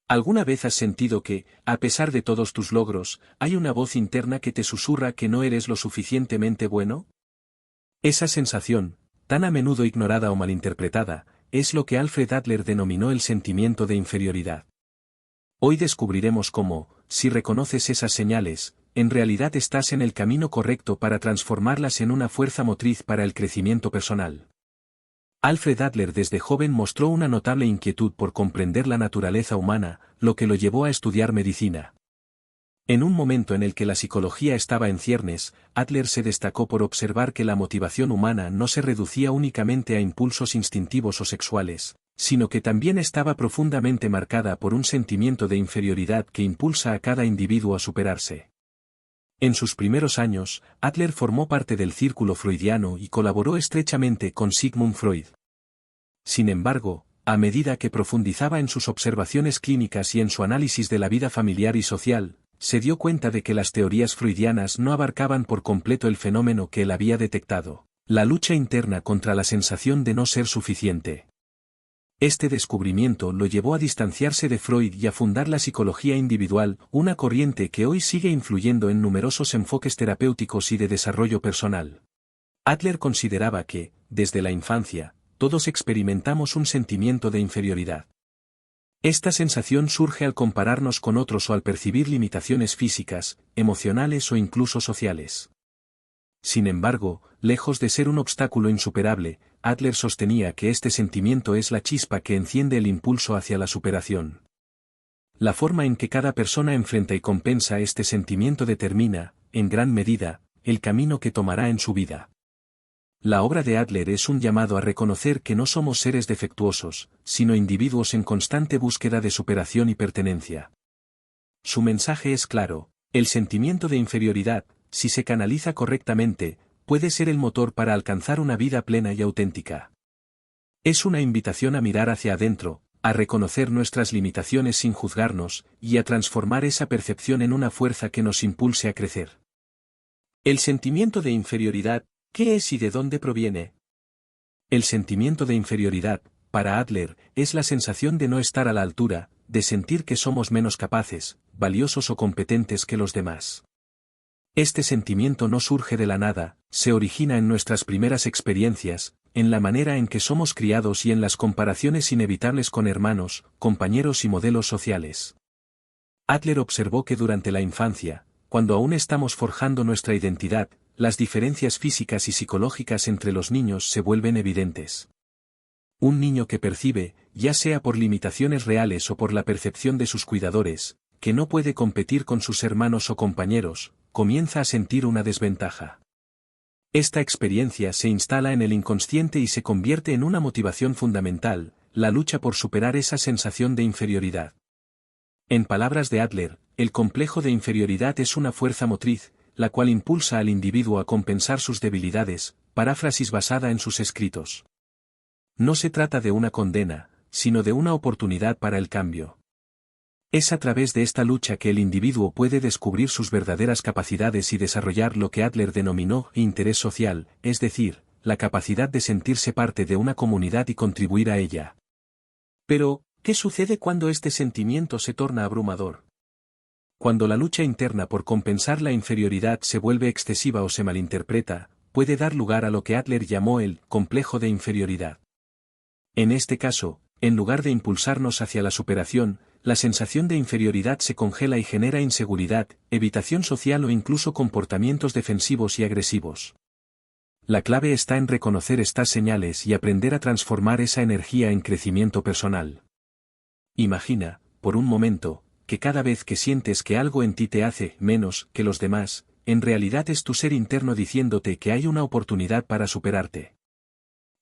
¿Alguna vez has sentido que, a pesar de todos tus logros, hay una voz interna que te susurra que no eres lo suficientemente bueno? Esa sensación, tan a menudo ignorada o malinterpretada, es lo que Alfred Adler denominó el sentimiento de inferioridad. Hoy descubriremos cómo, si reconoces esas señales, en realidad estás en el camino correcto para transformarlas en una fuerza motriz para el crecimiento personal. Alfred Adler desde joven mostró una notable inquietud por comprender la naturaleza humana, lo que lo llevó a estudiar medicina. En un momento en el que la psicología estaba en ciernes, Adler se destacó por observar que la motivación humana no se reducía únicamente a impulsos instintivos o sexuales, sino que también estaba profundamente marcada por un sentimiento de inferioridad que impulsa a cada individuo a superarse. En sus primeros años, Adler formó parte del círculo freudiano y colaboró estrechamente con Sigmund Freud. Sin embargo, a medida que profundizaba en sus observaciones clínicas y en su análisis de la vida familiar y social, se dio cuenta de que las teorías freudianas no abarcaban por completo el fenómeno que él había detectado, la lucha interna contra la sensación de no ser suficiente. Este descubrimiento lo llevó a distanciarse de Freud y a fundar la psicología individual, una corriente que hoy sigue influyendo en numerosos enfoques terapéuticos y de desarrollo personal. Adler consideraba que, desde la infancia, todos experimentamos un sentimiento de inferioridad. Esta sensación surge al compararnos con otros o al percibir limitaciones físicas, emocionales o incluso sociales. Sin embargo, lejos de ser un obstáculo insuperable, Adler sostenía que este sentimiento es la chispa que enciende el impulso hacia la superación. La forma en que cada persona enfrenta y compensa este sentimiento determina, en gran medida, el camino que tomará en su vida. La obra de Adler es un llamado a reconocer que no somos seres defectuosos, sino individuos en constante búsqueda de superación y pertenencia. Su mensaje es claro: el sentimiento de inferioridad, si se canaliza correctamente, puede ser el motor para alcanzar una vida plena y auténtica. Es una invitación a mirar hacia adentro, a reconocer nuestras limitaciones sin juzgarnos, y a transformar esa percepción en una fuerza que nos impulse a crecer. El sentimiento de inferioridad, ¿qué es y de dónde proviene? El sentimiento de inferioridad, para Adler, es la sensación de no estar a la altura, de sentir que somos menos capaces, valiosos o competentes que los demás. Este sentimiento no surge de la nada, se origina en nuestras primeras experiencias, en la manera en que somos criados y en las comparaciones inevitables con hermanos, compañeros y modelos sociales. Adler observó que durante la infancia, cuando aún estamos forjando nuestra identidad, las diferencias físicas y psicológicas entre los niños se vuelven evidentes. Un niño que percibe, ya sea por limitaciones reales o por la percepción de sus cuidadores, que no puede competir con sus hermanos o compañeros, comienza a sentir una desventaja. Esta experiencia se instala en el inconsciente y se convierte en una motivación fundamental, la lucha por superar esa sensación de inferioridad. En palabras de Adler, el complejo de inferioridad es una fuerza motriz, la cual impulsa al individuo a compensar sus debilidades, paráfrasis basada en sus escritos. No se trata de una condena, sino de una oportunidad para el cambio. Es a través de esta lucha que el individuo puede descubrir sus verdaderas capacidades y desarrollar lo que Adler denominó interés social, es decir, la capacidad de sentirse parte de una comunidad y contribuir a ella. Pero, ¿qué sucede cuando este sentimiento se torna abrumador? Cuando la lucha interna por compensar la inferioridad se vuelve excesiva o se malinterpreta, puede dar lugar a lo que Adler llamó el complejo de inferioridad. En este caso, en lugar de impulsarnos hacia la superación, la sensación de inferioridad se congela y genera inseguridad, evitación social o incluso comportamientos defensivos y agresivos. La clave está en reconocer estas señales y aprender a transformar esa energía en crecimiento personal. Imagina, por un momento, que cada vez que sientes que algo en ti te hace menos que los demás, en realidad es tu ser interno diciéndote que hay una oportunidad para superarte.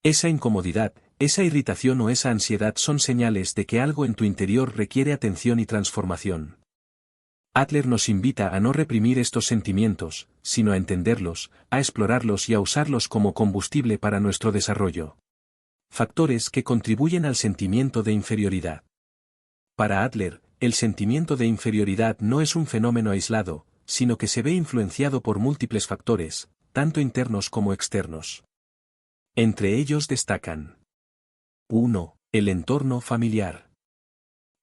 Esa incomodidad, esa irritación o esa ansiedad son señales de que algo en tu interior requiere atención y transformación. Adler nos invita a no reprimir estos sentimientos, sino a entenderlos, a explorarlos y a usarlos como combustible para nuestro desarrollo. Factores que contribuyen al sentimiento de inferioridad. Para Adler, el sentimiento de inferioridad no es un fenómeno aislado, sino que se ve influenciado por múltiples factores, tanto internos como externos. Entre ellos destacan: 1. El entorno familiar.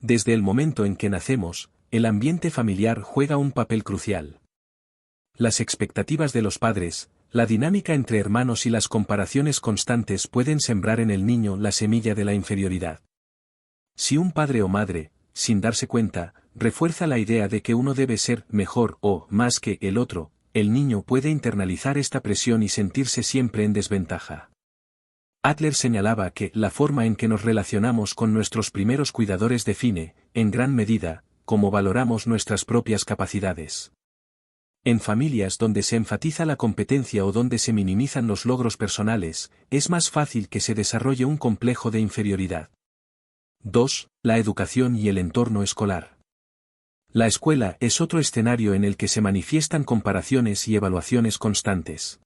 Desde el momento en que nacemos, el ambiente familiar juega un papel crucial. Las expectativas de los padres, la dinámica entre hermanos y las comparaciones constantes pueden sembrar en el niño la semilla de la inferioridad. Si un padre o madre, sin darse cuenta, refuerza la idea de que uno debe ser mejor o más que el otro, el niño puede internalizar esta presión y sentirse siempre en desventaja. Adler señalaba que la forma en que nos relacionamos con nuestros primeros cuidadores define, en gran medida, cómo valoramos nuestras propias capacidades. En familias donde se enfatiza la competencia o donde se minimizan los logros personales, es más fácil que se desarrolle un complejo de inferioridad. 2. La educación y el entorno escolar. La escuela es otro escenario en el que se manifiestan comparaciones y evaluaciones constantes.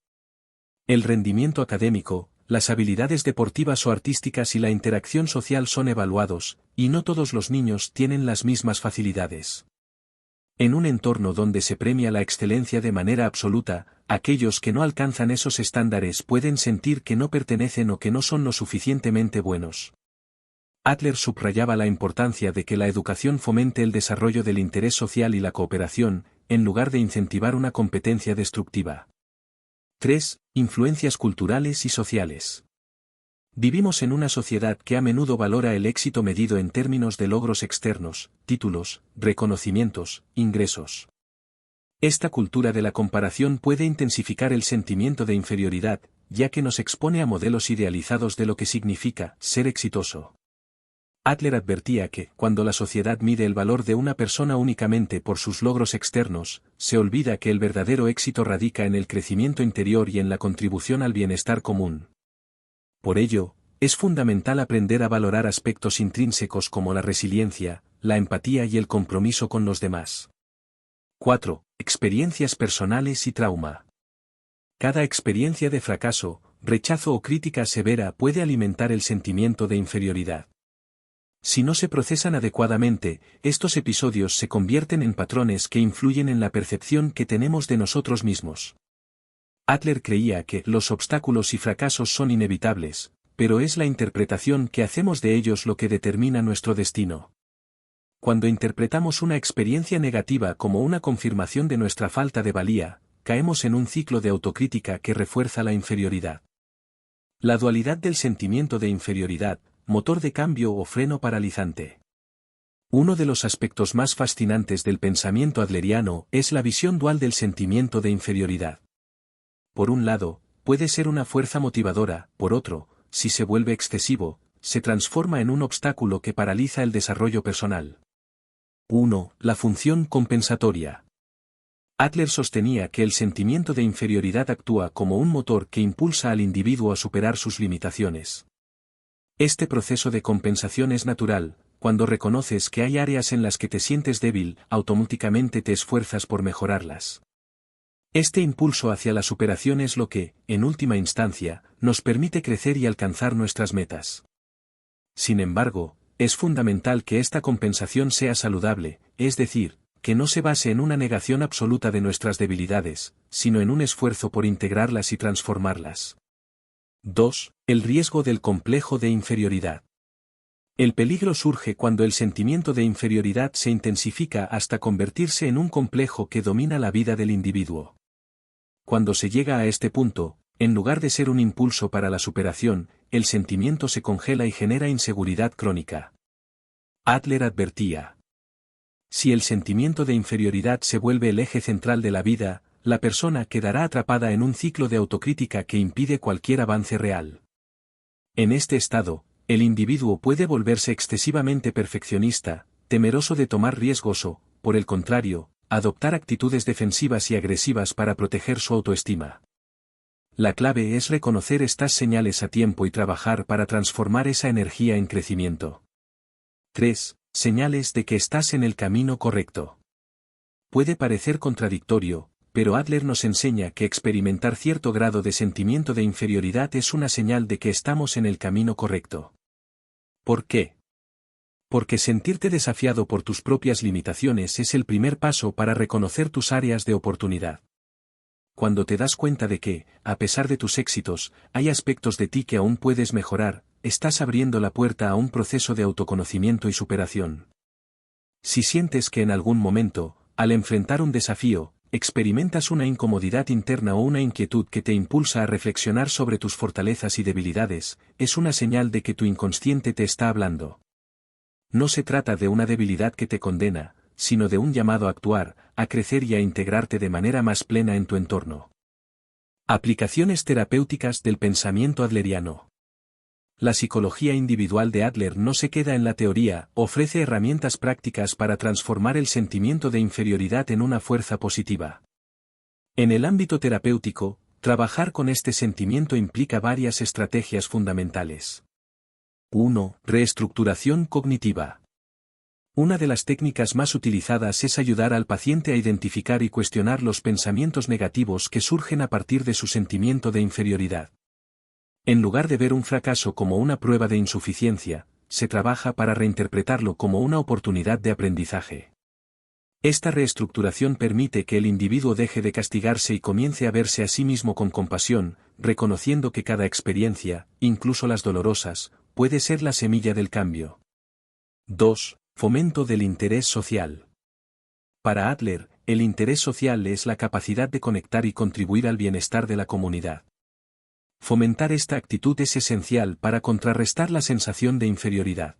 El rendimiento académico, las habilidades deportivas o artísticas y la interacción social son evaluados, y no todos los niños tienen las mismas facilidades. En un entorno donde se premia la excelencia de manera absoluta, aquellos que no alcanzan esos estándares pueden sentir que no pertenecen o que no son lo suficientemente buenos. Adler subrayaba la importancia de que la educación fomente el desarrollo del interés social y la cooperación, en lugar de incentivar una competencia destructiva. 3. Influencias culturales y sociales. Vivimos en una sociedad que a menudo valora el éxito medido en términos de logros externos, títulos, reconocimientos, ingresos. Esta cultura de la comparación puede intensificar el sentimiento de inferioridad, ya que nos expone a modelos idealizados de lo que significa ser exitoso. Adler advertía que, cuando la sociedad mide el valor de una persona únicamente por sus logros externos, se olvida que el verdadero éxito radica en el crecimiento interior y en la contribución al bienestar común. Por ello, es fundamental aprender a valorar aspectos intrínsecos como la resiliencia, la empatía y el compromiso con los demás. 4. Experiencias personales y trauma. Cada experiencia de fracaso, rechazo o crítica severa puede alimentar el sentimiento de inferioridad. Si no se procesan adecuadamente, estos episodios se convierten en patrones que influyen en la percepción que tenemos de nosotros mismos. Adler creía que los obstáculos y fracasos son inevitables, pero es la interpretación que hacemos de ellos lo que determina nuestro destino. Cuando interpretamos una experiencia negativa como una confirmación de nuestra falta de valía, caemos en un ciclo de autocrítica que refuerza la inferioridad. La dualidad del sentimiento de inferioridad, motor de cambio o freno paralizante. Uno de los aspectos más fascinantes del pensamiento adleriano es la visión dual del sentimiento de inferioridad. Por un lado, puede ser una fuerza motivadora, por otro, si se vuelve excesivo, se transforma en un obstáculo que paraliza el desarrollo personal. 1. La función compensatoria. Adler sostenía que el sentimiento de inferioridad actúa como un motor que impulsa al individuo a superar sus limitaciones. Este proceso de compensación es natural, cuando reconoces que hay áreas en las que te sientes débil, automáticamente te esfuerzas por mejorarlas. Este impulso hacia la superación es lo que, en última instancia, nos permite crecer y alcanzar nuestras metas. Sin embargo, es fundamental que esta compensación sea saludable, es decir, que no se base en una negación absoluta de nuestras debilidades, sino en un esfuerzo por integrarlas y transformarlas. 2. El riesgo del complejo de inferioridad. El peligro surge cuando el sentimiento de inferioridad se intensifica hasta convertirse en un complejo que domina la vida del individuo. Cuando se llega a este punto, en lugar de ser un impulso para la superación, el sentimiento se congela y genera inseguridad crónica. Adler advertía: si el sentimiento de inferioridad se vuelve el eje central de la vida, la persona quedará atrapada en un ciclo de autocrítica que impide cualquier avance real. En este estado, el individuo puede volverse excesivamente perfeccionista, temeroso de tomar riesgos o, por el contrario, adoptar actitudes defensivas y agresivas para proteger su autoestima. La clave es reconocer estas señales a tiempo y trabajar para transformar esa energía en crecimiento. 3. Señales de que estás en el camino correcto. Puede parecer contradictorio, pero Adler nos enseña que experimentar cierto grado de sentimiento de inferioridad es una señal de que estamos en el camino correcto. ¿Por qué? Porque sentirte desafiado por tus propias limitaciones es el primer paso para reconocer tus áreas de oportunidad. Cuando te das cuenta de que, a pesar de tus éxitos, hay aspectos de ti que aún puedes mejorar, estás abriendo la puerta a un proceso de autoconocimiento y superación. Si sientes que en algún momento, al enfrentar un desafío, experimentas una incomodidad interna o una inquietud que te impulsa a reflexionar sobre tus fortalezas y debilidades, es una señal de que tu inconsciente te está hablando. No se trata de una debilidad que te condena, sino de un llamado a actuar, a crecer y a integrarte de manera más plena en tu entorno. Aplicaciones terapéuticas del pensamiento adleriano. La psicología individual de Adler no se queda en la teoría, ofrece herramientas prácticas para transformar el sentimiento de inferioridad en una fuerza positiva. En el ámbito terapéutico, trabajar con este sentimiento implica varias estrategias fundamentales. 1. Reestructuración cognitiva. Una de las técnicas más utilizadas es ayudar al paciente a identificar y cuestionar los pensamientos negativos que surgen a partir de su sentimiento de inferioridad. En lugar de ver un fracaso como una prueba de insuficiencia, se trabaja para reinterpretarlo como una oportunidad de aprendizaje. Esta reestructuración permite que el individuo deje de castigarse y comience a verse a sí mismo con compasión, reconociendo que cada experiencia, incluso las dolorosas, puede ser la semilla del cambio. 2. Fomento del interés social. Para Adler, el interés social es la capacidad de conectar y contribuir al bienestar de la comunidad. Fomentar esta actitud es esencial para contrarrestar la sensación de inferioridad.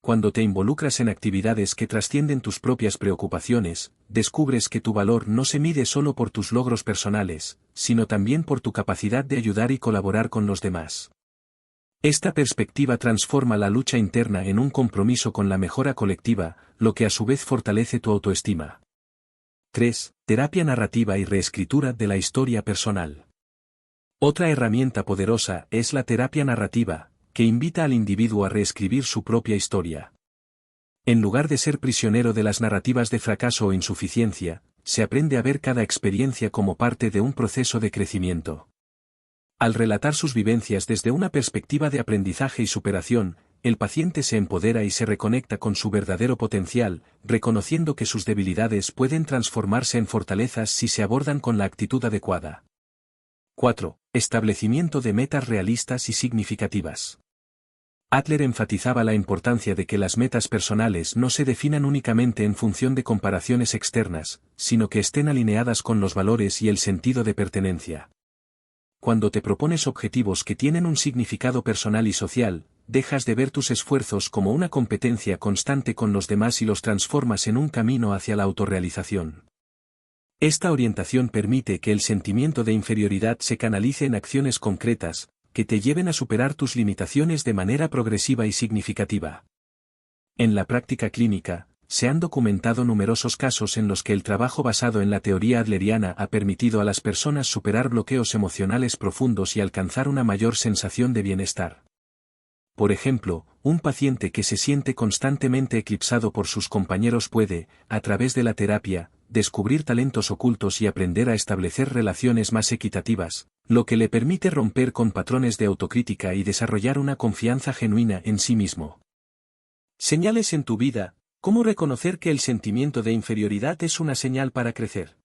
Cuando te involucras en actividades que trascienden tus propias preocupaciones, descubres que tu valor no se mide solo por tus logros personales, sino también por tu capacidad de ayudar y colaborar con los demás. Esta perspectiva transforma la lucha interna en un compromiso con la mejora colectiva, lo que a su vez fortalece tu autoestima. 3. Terapia narrativa y reescritura de la historia personal. Otra herramienta poderosa es la terapia narrativa, que invita al individuo a reescribir su propia historia. En lugar de ser prisionero de las narrativas de fracaso o insuficiencia, se aprende a ver cada experiencia como parte de un proceso de crecimiento. Al relatar sus vivencias desde una perspectiva de aprendizaje y superación, el paciente se empodera y se reconecta con su verdadero potencial, reconociendo que sus debilidades pueden transformarse en fortalezas si se abordan con la actitud adecuada. 4. Establecimiento de metas realistas y significativas. Adler enfatizaba la importancia de que las metas personales no se definan únicamente en función de comparaciones externas, sino que estén alineadas con los valores y el sentido de pertenencia. Cuando te propones objetivos que tienen un significado personal y social, dejas de ver tus esfuerzos como una competencia constante con los demás y los transformas en un camino hacia la autorrealización. Esta orientación permite que el sentimiento de inferioridad se canalice en acciones concretas, que te lleven a superar tus limitaciones de manera progresiva y significativa. En la práctica clínica, se han documentado numerosos casos en los que el trabajo basado en la teoría adleriana ha permitido a las personas superar bloqueos emocionales profundos y alcanzar una mayor sensación de bienestar. Por ejemplo, un paciente que se siente constantemente eclipsado por sus compañeros puede, a través de la terapia, descubrir talentos ocultos y aprender a establecer relaciones más equitativas, lo que le permite romper con patrones de autocrítica y desarrollar una confianza genuina en sí mismo. Señales en tu vida. ¿Cómo reconocer que el sentimiento de inferioridad es una señal para crecer?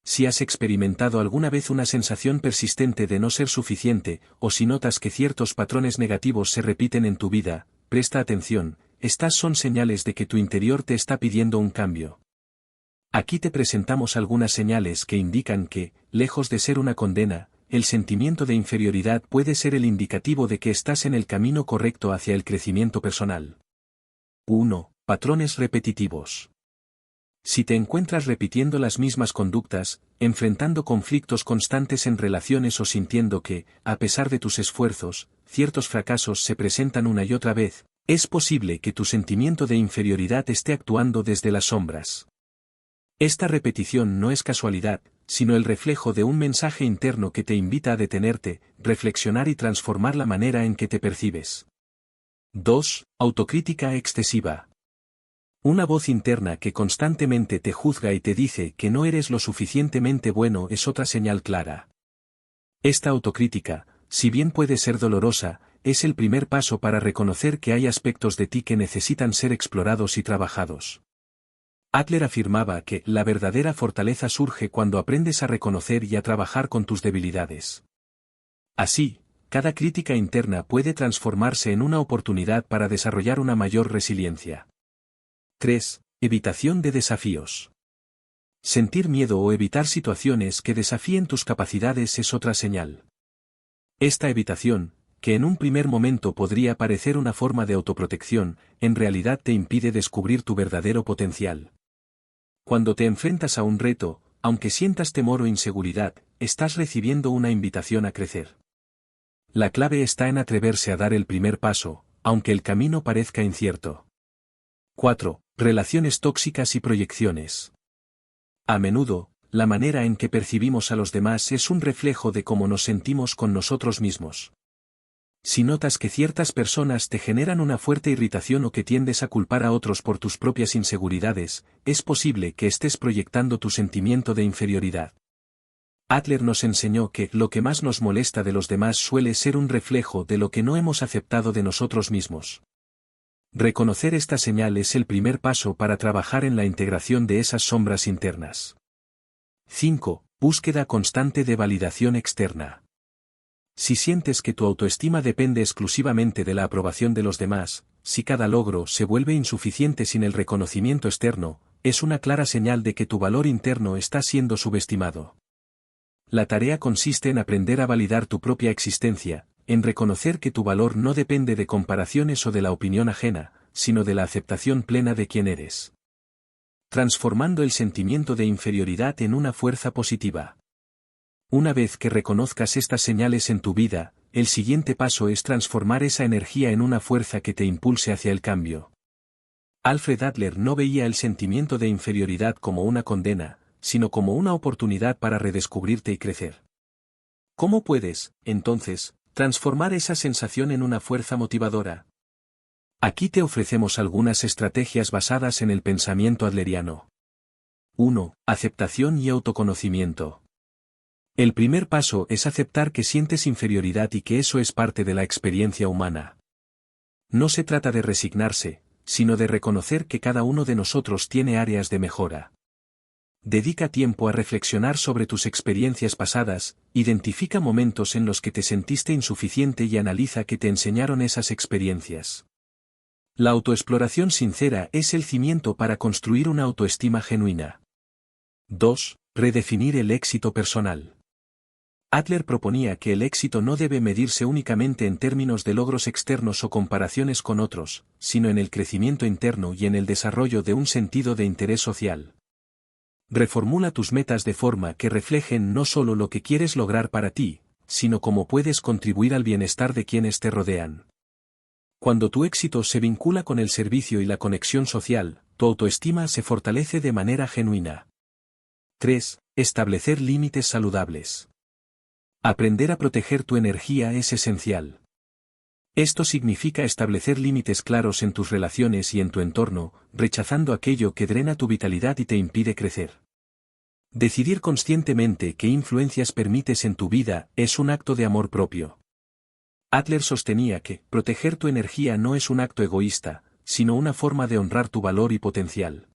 Si has experimentado alguna vez una sensación persistente de no ser suficiente, o si notas que ciertos patrones negativos se repiten en tu vida, presta atención, estas son señales de que tu interior te está pidiendo un cambio. Aquí te presentamos algunas señales que indican que, lejos de ser una condena, el sentimiento de inferioridad puede ser el indicativo de que estás en el camino correcto hacia el crecimiento personal. 1. Patrones repetitivos. Si te encuentras repitiendo las mismas conductas, enfrentando conflictos constantes en relaciones o sintiendo que, a pesar de tus esfuerzos, ciertos fracasos se presentan una y otra vez, es posible que tu sentimiento de inferioridad esté actuando desde las sombras. Esta repetición no es casualidad, sino el reflejo de un mensaje interno que te invita a detenerte, reflexionar y transformar la manera en que te percibes. 2. Autocrítica excesiva. Una voz interna que constantemente te juzga y te dice que no eres lo suficientemente bueno es otra señal clara. Esta autocrítica, si bien puede ser dolorosa, es el primer paso para reconocer que hay aspectos de ti que necesitan ser explorados y trabajados. Adler afirmaba que la verdadera fortaleza surge cuando aprendes a reconocer y a trabajar con tus debilidades. Así, cada crítica interna puede transformarse en una oportunidad para desarrollar una mayor resiliencia. 3. Evitación de desafíos. Sentir miedo o evitar situaciones que desafíen tus capacidades es otra señal. Esta evitación, que en un primer momento podría parecer una forma de autoprotección, en realidad te impide descubrir tu verdadero potencial. Cuando te enfrentas a un reto, aunque sientas temor o inseguridad, estás recibiendo una invitación a crecer. La clave está en atreverse a dar el primer paso, aunque el camino parezca incierto. 4. Relaciones tóxicas y proyecciones. A menudo, la manera en que percibimos a los demás es un reflejo de cómo nos sentimos con nosotros mismos. Si notas que ciertas personas te generan una fuerte irritación o que tiendes a culpar a otros por tus propias inseguridades, es posible que estés proyectando tu sentimiento de inferioridad. Adler nos enseñó que lo que más nos molesta de los demás suele ser un reflejo de lo que no hemos aceptado de nosotros mismos. Reconocer esta señal es el primer paso para trabajar en la integración de esas sombras internas. 5. Búsqueda constante de validación externa. Si sientes que tu autoestima depende exclusivamente de la aprobación de los demás, si cada logro se vuelve insuficiente sin el reconocimiento externo, es una clara señal de que tu valor interno está siendo subestimado. La tarea consiste en aprender a validar tu propia existencia, en reconocer que tu valor no depende de comparaciones o de la opinión ajena, sino de la aceptación plena de quién eres. Transformando el sentimiento de inferioridad en una fuerza positiva. Una vez que reconozcas estas señales en tu vida, el siguiente paso es transformar esa energía en una fuerza que te impulse hacia el cambio. Alfred Adler no veía el sentimiento de inferioridad como una condena, sino como una oportunidad para redescubrirte y crecer. ¿Cómo puedes, entonces, transformar esa sensación en una fuerza motivadora? Aquí te ofrecemos algunas estrategias basadas en el pensamiento adleriano. 1. Aceptación y autoconocimiento. El primer paso es aceptar que sientes inferioridad y que eso es parte de la experiencia humana. No se trata de resignarse, sino de reconocer que cada uno de nosotros tiene áreas de mejora. Dedica tiempo a reflexionar sobre tus experiencias pasadas, identifica momentos en los que te sentiste insuficiente y analiza qué te enseñaron esas experiencias. La autoexploración sincera es el cimiento para construir una autoestima genuina. 2. Redefinir el éxito personal. Adler proponía que el éxito no debe medirse únicamente en términos de logros externos o comparaciones con otros, sino en el crecimiento interno y en el desarrollo de un sentido de interés social. Reformula tus metas de forma que reflejen no solo lo que quieres lograr para ti, sino cómo puedes contribuir al bienestar de quienes te rodean. Cuando tu éxito se vincula con el servicio y la conexión social, tu autoestima se fortalece de manera genuina. 3. Establecer límites saludables. Aprender a proteger tu energía es esencial. Esto significa establecer límites claros en tus relaciones y en tu entorno, rechazando aquello que drena tu vitalidad y te impide crecer. Decidir conscientemente qué influencias permites en tu vida es un acto de amor propio. Adler sostenía que proteger tu energía no es un acto egoísta, sino una forma de honrar tu valor y potencial.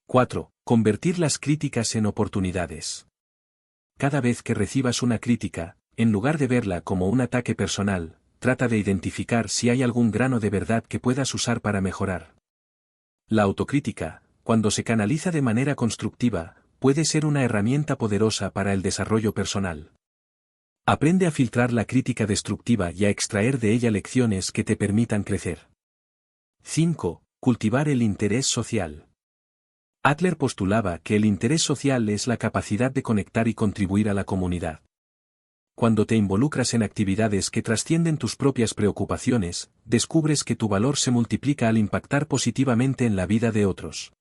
4. Convertir las críticas en oportunidades. Cada vez que recibas una crítica, en lugar de verla como un ataque personal, trata de identificar si hay algún grano de verdad que puedas usar para mejorar. La autocrítica, cuando se canaliza de manera constructiva, puede ser una herramienta poderosa para el desarrollo personal. Aprende a filtrar la crítica destructiva y a extraer de ella lecciones que te permitan crecer. 5. Cultivar el interés social. Adler postulaba que el interés social es la capacidad de conectar y contribuir a la comunidad. Cuando te involucras en actividades que trascienden tus propias preocupaciones, descubres que tu valor se multiplica al impactar positivamente en la vida de otros.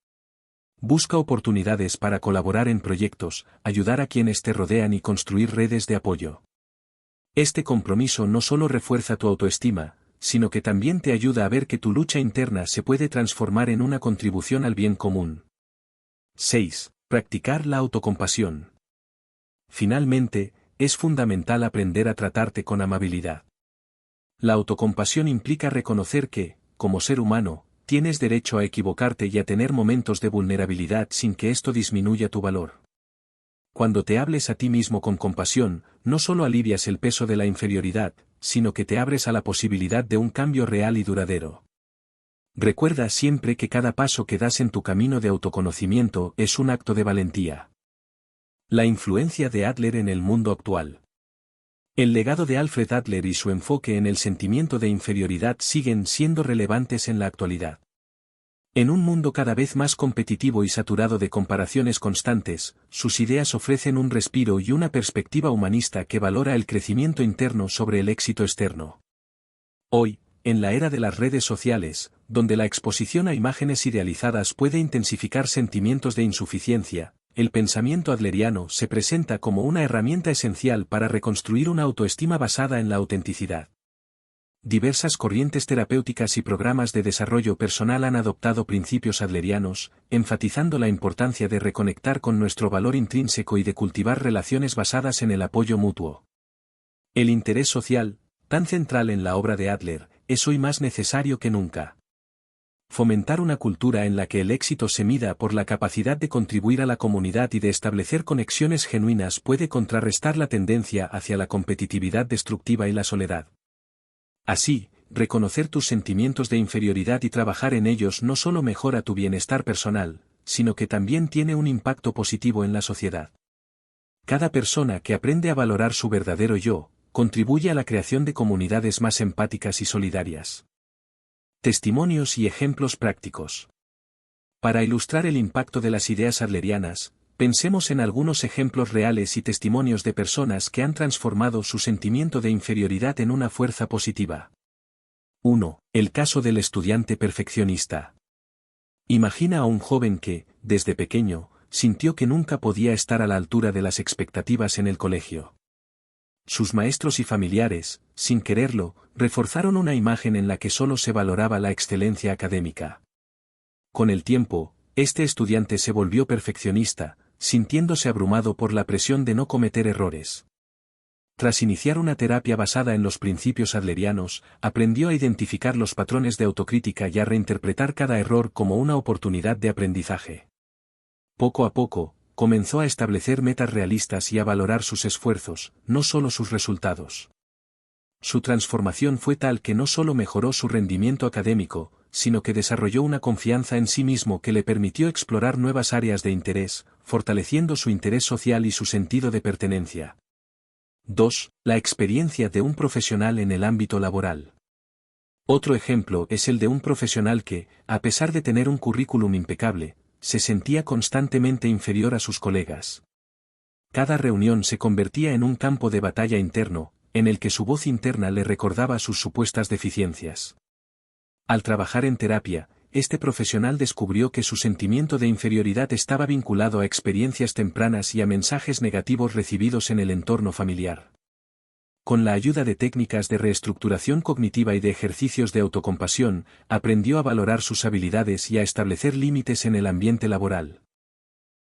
Busca oportunidades para colaborar en proyectos, ayudar a quienes te rodean y construir redes de apoyo. Este compromiso no solo refuerza tu autoestima, sino que también te ayuda a ver que tu lucha interna se puede transformar en una contribución al bien común. 6. Practicar la autocompasión. Finalmente, es fundamental aprender a tratarte con amabilidad. La autocompasión implica reconocer que, como ser humano, tienes derecho a equivocarte y a tener momentos de vulnerabilidad sin que esto disminuya tu valor. Cuando te hables a ti mismo con compasión, no solo alivias el peso de la inferioridad, sino que te abres a la posibilidad de un cambio real y duradero. Recuerda siempre que cada paso que das en tu camino de autoconocimiento es un acto de valentía. La influencia de Adler en el mundo actual. El legado de Alfred Adler y su enfoque en el sentimiento de inferioridad siguen siendo relevantes en la actualidad. En un mundo cada vez más competitivo y saturado de comparaciones constantes, sus ideas ofrecen un respiro y una perspectiva humanista que valora el crecimiento interno sobre el éxito externo. Hoy, en la era de las redes sociales, donde la exposición a imágenes idealizadas puede intensificar sentimientos de insuficiencia, el pensamiento adleriano se presenta como una herramienta esencial para reconstruir una autoestima basada en la autenticidad. Diversas corrientes terapéuticas y programas de desarrollo personal han adoptado principios adlerianos, enfatizando la importancia de reconectar con nuestro valor intrínseco y de cultivar relaciones basadas en el apoyo mutuo. El interés social, tan central en la obra de Adler, es hoy más necesario que nunca. Fomentar una cultura en la que el éxito se mida por la capacidad de contribuir a la comunidad y de establecer conexiones genuinas puede contrarrestar la tendencia hacia la competitividad destructiva y la soledad. Así, reconocer tus sentimientos de inferioridad y trabajar en ellos no solo mejora tu bienestar personal, sino que también tiene un impacto positivo en la sociedad. Cada persona que aprende a valorar su verdadero yo, contribuye a la creación de comunidades más empáticas y solidarias. Testimonios y ejemplos prácticos. Para ilustrar el impacto de las ideas adlerianas, pensemos en algunos ejemplos reales y testimonios de personas que han transformado su sentimiento de inferioridad en una fuerza positiva. 1. El caso del estudiante perfeccionista. Imagina a un joven que, desde pequeño, sintió que nunca podía estar a la altura de las expectativas en el colegio. Sus maestros y familiares, sin quererlo, reforzaron una imagen en la que solo se valoraba la excelencia académica. Con el tiempo, este estudiante se volvió perfeccionista, sintiéndose abrumado por la presión de no cometer errores. Tras iniciar una terapia basada en los principios adlerianos, aprendió a identificar los patrones de autocrítica y a reinterpretar cada error como una oportunidad de aprendizaje. Poco a poco, comenzó a establecer metas realistas y a valorar sus esfuerzos, no solo sus resultados. Su transformación fue tal que no solo mejoró su rendimiento académico, sino que desarrolló una confianza en sí mismo que le permitió explorar nuevas áreas de interés, fortaleciendo su interés social y su sentido de pertenencia. 2. La experiencia de un profesional en el ámbito laboral. Otro ejemplo es el de un profesional que, a pesar de tener un currículum impecable, se sentía constantemente inferior a sus colegas. Cada reunión se convertía en un campo de batalla interno, en el que su voz interna le recordaba sus supuestas deficiencias. Al trabajar en terapia, este profesional descubrió que su sentimiento de inferioridad estaba vinculado a experiencias tempranas y a mensajes negativos recibidos en el entorno familiar. Con la ayuda de técnicas de reestructuración cognitiva y de ejercicios de autocompasión, aprendió a valorar sus habilidades y a establecer límites en el ambiente laboral.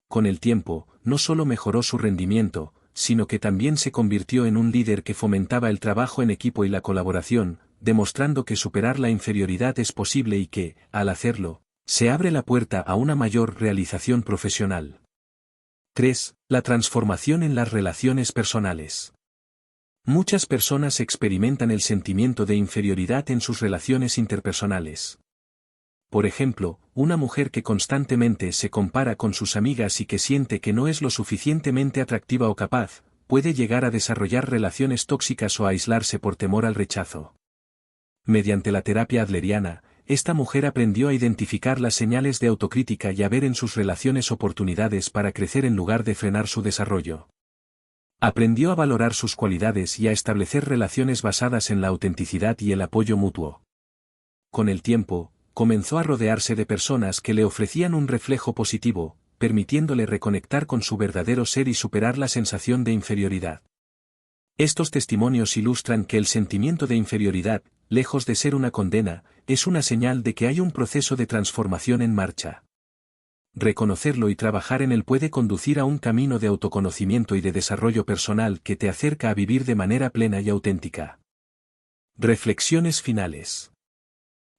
Con el tiempo, no solo mejoró su rendimiento, sino que también se convirtió en un líder que fomentaba el trabajo en equipo y la colaboración, demostrando que superar la inferioridad es posible y que, al hacerlo, se abre la puerta a una mayor realización profesional. 3. La transformación en las relaciones personales. Muchas personas experimentan el sentimiento de inferioridad en sus relaciones interpersonales. Por ejemplo, una mujer que constantemente se compara con sus amigas y que siente que no es lo suficientemente atractiva o capaz, puede llegar a desarrollar relaciones tóxicas o a aislarse por temor al rechazo. Mediante la terapia adleriana, esta mujer aprendió a identificar las señales de autocrítica y a ver en sus relaciones oportunidades para crecer en lugar de frenar su desarrollo. Aprendió a valorar sus cualidades y a establecer relaciones basadas en la autenticidad y el apoyo mutuo. Con el tiempo, comenzó a rodearse de personas que le ofrecían un reflejo positivo, permitiéndole reconectar con su verdadero ser y superar la sensación de inferioridad. Estos testimonios ilustran que el sentimiento de inferioridad, lejos de ser una condena, es una señal de que hay un proceso de transformación en marcha. Reconocerlo y trabajar en él puede conducir a un camino de autoconocimiento y de desarrollo personal que te acerca a vivir de manera plena y auténtica. Reflexiones finales.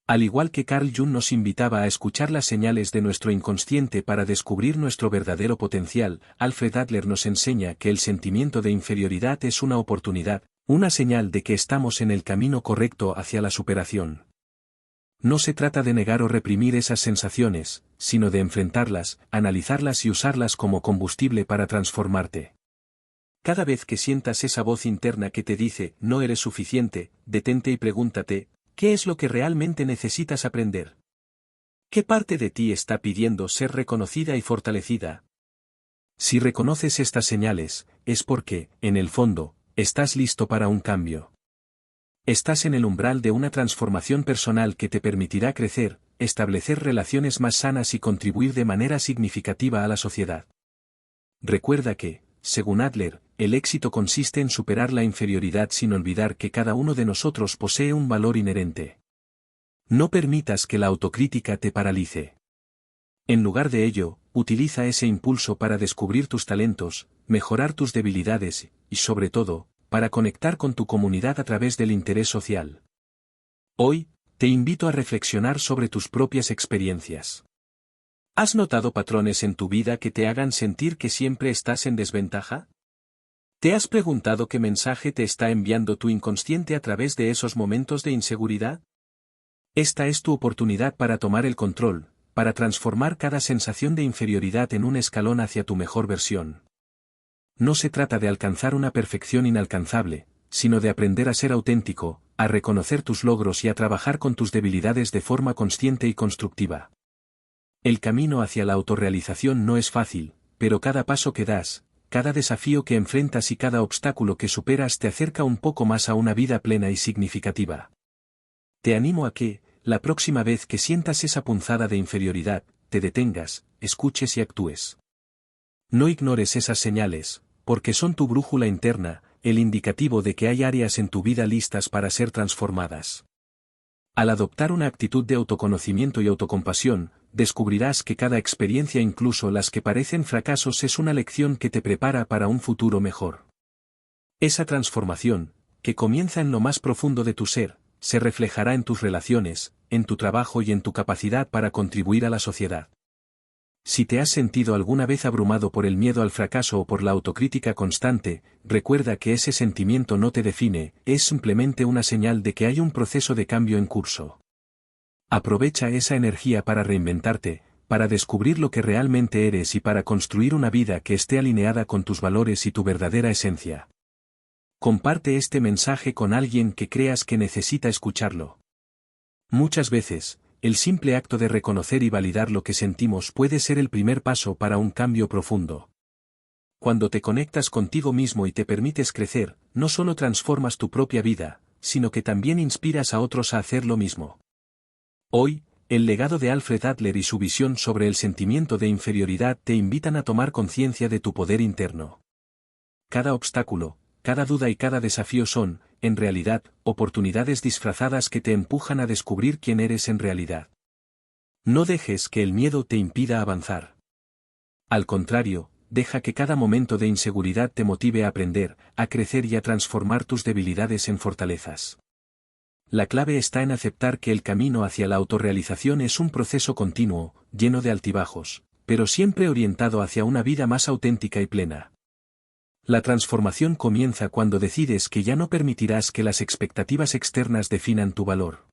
Al igual que Carl Jung nos invitaba a escuchar las señales de nuestro inconsciente para descubrir nuestro verdadero potencial, Alfred Adler nos enseña que el sentimiento de inferioridad es una oportunidad, una señal de que estamos en el camino correcto hacia la superación. No se trata de negar o reprimir esas sensaciones, sino de enfrentarlas, analizarlas y usarlas como combustible para transformarte. Cada vez que sientas esa voz interna que te dice, no eres suficiente, detente y pregúntate, ¿qué es lo que realmente necesitas aprender? ¿Qué parte de ti está pidiendo ser reconocida y fortalecida? Si reconoces estas señales, es porque, en el fondo, estás listo para un cambio. Estás en el umbral de una transformación personal que te permitirá crecer, establecer relaciones más sanas y contribuir de manera significativa a la sociedad. Recuerda que, según Adler, el éxito consiste en superar la inferioridad sin olvidar que cada uno de nosotros posee un valor inherente. No permitas que la autocrítica te paralice. En lugar de ello, utiliza ese impulso para descubrir tus talentos, mejorar tus debilidades y, sobre todo, para conectar con tu comunidad a través del interés social. Hoy, te invito a reflexionar sobre tus propias experiencias. ¿Has notado patrones en tu vida que te hagan sentir que siempre estás en desventaja? ¿Te has preguntado qué mensaje te está enviando tu inconsciente a través de esos momentos de inseguridad? Esta es tu oportunidad para tomar el control, para transformar cada sensación de inferioridad en un escalón hacia tu mejor versión. No se trata de alcanzar una perfección inalcanzable, sino de aprender a ser auténtico, a reconocer tus logros y a trabajar con tus debilidades de forma consciente y constructiva. El camino hacia la autorrealización no es fácil, pero cada paso que das, cada desafío que enfrentas y cada obstáculo que superas te acerca un poco más a una vida plena y significativa. Te animo a que, la próxima vez que sientas esa punzada de inferioridad, te detengas, escuches y actúes. No ignores esas señales, porque son tu brújula interna, el indicativo de que hay áreas en tu vida listas para ser transformadas. Al adoptar una actitud de autoconocimiento y autocompasión, descubrirás que cada experiencia, incluso las que parecen fracasos, es una lección que te prepara para un futuro mejor. Esa transformación, que comienza en lo más profundo de tu ser, se reflejará en tus relaciones, en tu trabajo y en tu capacidad para contribuir a la sociedad. Si te has sentido alguna vez abrumado por el miedo al fracaso o por la autocrítica constante, recuerda que ese sentimiento no te define, es simplemente una señal de que hay un proceso de cambio en curso. Aprovecha esa energía para reinventarte, para descubrir lo que realmente eres y para construir una vida que esté alineada con tus valores y tu verdadera esencia. Comparte este mensaje con alguien que creas que necesita escucharlo. Muchas veces, el simple acto de reconocer y validar lo que sentimos puede ser el primer paso para un cambio profundo. Cuando te conectas contigo mismo y te permites crecer, no solo transformas tu propia vida, sino que también inspiras a otros a hacer lo mismo. Hoy, el legado de Alfred Adler y su visión sobre el sentimiento de inferioridad te invitan a tomar conciencia de tu poder interno. Cada obstáculo, cada duda y cada desafío son, en realidad, oportunidades disfrazadas que te empujan a descubrir quién eres en realidad. No dejes que el miedo te impida avanzar. Al contrario, deja que cada momento de inseguridad te motive a aprender, a crecer y a transformar tus debilidades en fortalezas. La clave está en aceptar que el camino hacia la autorrealización es un proceso continuo, lleno de altibajos, pero siempre orientado hacia una vida más auténtica y plena. La transformación comienza cuando decides que ya no permitirás que las expectativas externas definan tu valor.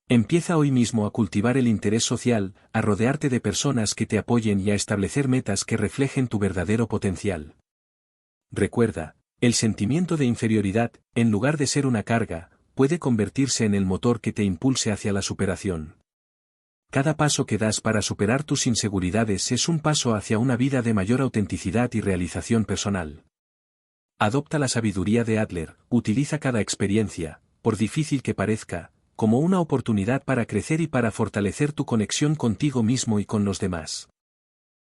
Empieza hoy mismo a cultivar el interés social, a rodearte de personas que te apoyen y a establecer metas que reflejen tu verdadero potencial. Recuerda, el sentimiento de inferioridad, en lugar de ser una carga, puede convertirse en el motor que te impulse hacia la superación. Cada paso que das para superar tus inseguridades es un paso hacia una vida de mayor autenticidad y realización personal. Adopta la sabiduría de Adler, utiliza cada experiencia, por difícil que parezca, como una oportunidad para crecer y para fortalecer tu conexión contigo mismo y con los demás.